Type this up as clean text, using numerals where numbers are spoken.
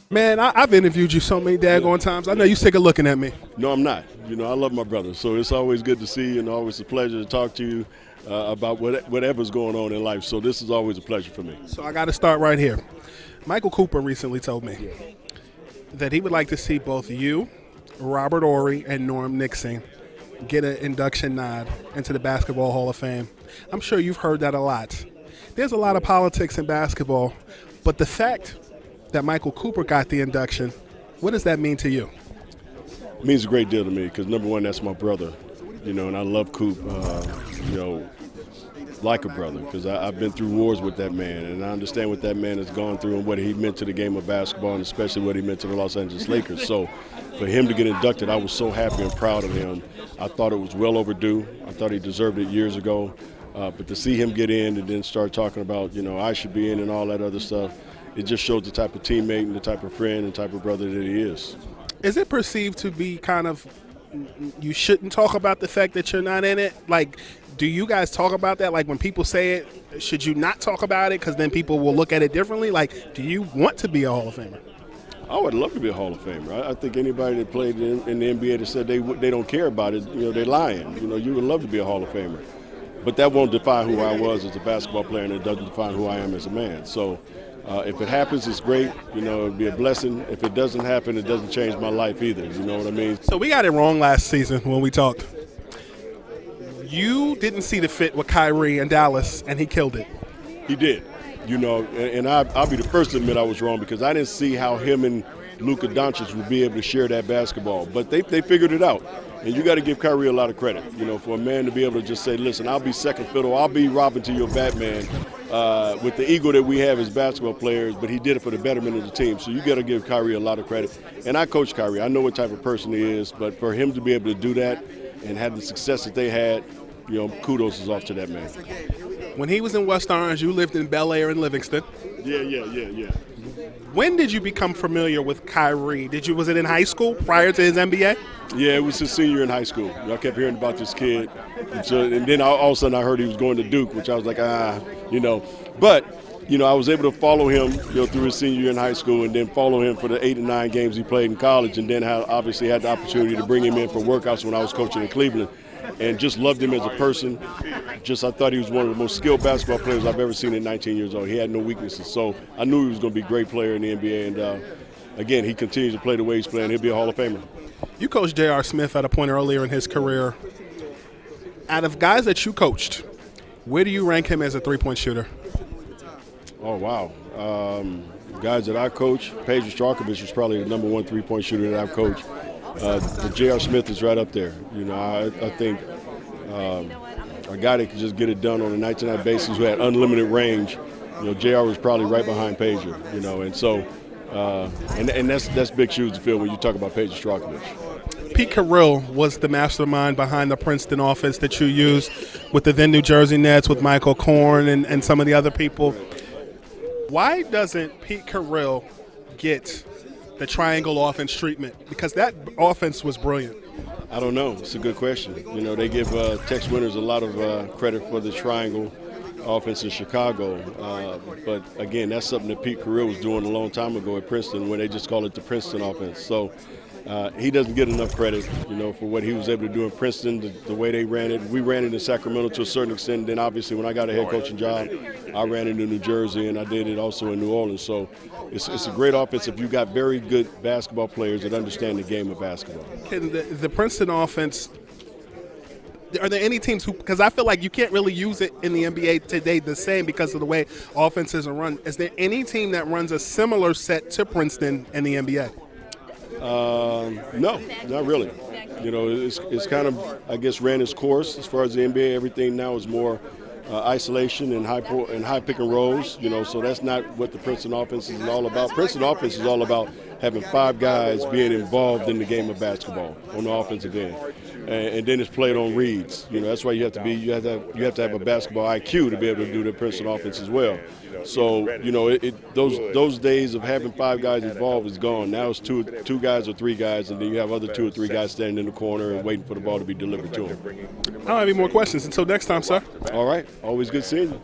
Man, I've interviewed you so many daggone times. I know you're sick of looking at me. No, I'm not. I love my brother, so it's always good to see you and always a pleasure to talk to you about whatever's going on in life. So this is always a pleasure for me. So I got to start right here. Michael Cooper recently told me that he would like to see both you, Robert Horry, and Norm Nixon get an induction nod into the Basketball Hall of Fame. I'm sure you've heard that a lot. There's a lot of politics in basketball, but the fact that Michael Cooper got the induction, what does that mean to you? It means a great deal to me because, number one, that's my brother, and I love Coop, like a brother because I've been through wars with that man, and I understand what that man has gone through and what he meant to the game of basketball and especially what he meant to the Los Angeles Lakers. So for him to get inducted, I was so happy and proud of him. I thought it was well overdue. I thought he deserved it years ago. But to see him get in and then start talking about, I should be in and all that other stuff, it just shows the type of teammate and the type of friend and type of brother that he is. Is it perceived to be kind of you shouldn't talk about the fact that you're not in it? Like, do you guys talk about that? Like, when people say it, should you not talk about it because then people will look at it differently? Like, do you want to be a Hall of Famer? I would love to be a Hall of Famer. I think anybody that played in the NBA that said they don't care about it, they're lying. You would love to be a Hall of Famer. But that won't define who I was as a basketball player, and it doesn't define who I am as a man. So if it happens, it's great. It'll be a blessing. If it doesn't happen, it doesn't change my life either. You know what I mean? So we got it wrong last season when we talked. You didn't see the fit with Kyrie in Dallas, and he killed it. He did. And I'll be the first to admit I was wrong because I didn't see how him and Luka Doncic would be able to share that basketball. But they figured it out. And you got to give Kyrie a lot of credit, for a man to be able to just say, listen, I'll be second fiddle, I'll be Robin to your Batman with the ego that we have as basketball players, but he did it for the betterment of the team. So you got to give Kyrie a lot of credit. And I coach Kyrie. I know what type of person he is, but for him to be able to do that and have the success that they had, kudos is off to that man. When he was in West Orange, you lived in Bel Air and Livingston. Yeah. When did you become familiar with Kyrie? Was it in high school prior to his NBA? Yeah, it was his senior in high school. I kept hearing about this kid. And then all of a sudden I heard he was going to Duke, which I was like, But, I was able to follow him through his senior year in high school and then follow him for the 8 and 9 games he played in college, and then obviously had the opportunity to bring him in for workouts when I was coaching in Cleveland. And just loved him as a person. I thought he was one of the most skilled basketball players I've ever seen at 19 years old. He had no weaknesses. So I knew he was going to be a great player in the NBA. And, again, he continues to play the way he's playing. He'll be a Hall of Famer. You coached J.R. Smith at a point earlier in his career. Out of guys that you coached, where do you rank him as a three-point shooter? Oh, wow. Guys that I coach, Peja Stojakovic is probably the number one three-point shooter that I've coached. The J.R. Smith is right up there. I think a guy that could just get it done on a night-to-night basis who had unlimited range, J.R. was probably right behind Peja, and so and that's big shoes to fill when you talk about Peja Stojakovic. Pete Carril was the mastermind behind the Princeton offense that you used with the then New Jersey Nets with Michael Korn and some of the other people. Why doesn't Pete Carril get the triangle offense treatment? Because that offense was brilliant. I don't know. It's a good question. They give Tex Winters a lot of credit for the triangle offense in Chicago. But, again, that's something that Pete Carril was doing a long time ago at Princeton when they just call it the Princeton offense. So he doesn't get enough credit, for what he was able to do in Princeton, the way they ran it. We ran it in Sacramento to a certain extent. Then, obviously, when I got a head coaching job, I ran it in New Jersey, and I did it also in New Orleans. So it's a great offense if you got very good basketball players that understand the game of basketball. Can the Princeton offense, are there any teams who, because I feel like you can't really use it in the NBA today the same because of the way offenses are run. Is there any team that runs a similar set to Princeton in the NBA? No, not really. It's kind of, I guess, ran its course as far as the NBA. Everything now is more isolation and high pick and rolls. So that's not what the Princeton offense is all about. Princeton offense is all about having 5 guys being involved in the game of basketball on the offensive end, and then it's played on reads. That's why you have to have a basketball IQ to be able to do the Princeton offense as well. So those days of having 5 guys involved is gone. Now it's two guys or 3 guys, and then you have other 2 or 3 guys standing in the corner and waiting for the ball to be delivered to them. I don't have any more questions. Until next time, sir. All right. Always good seeing you.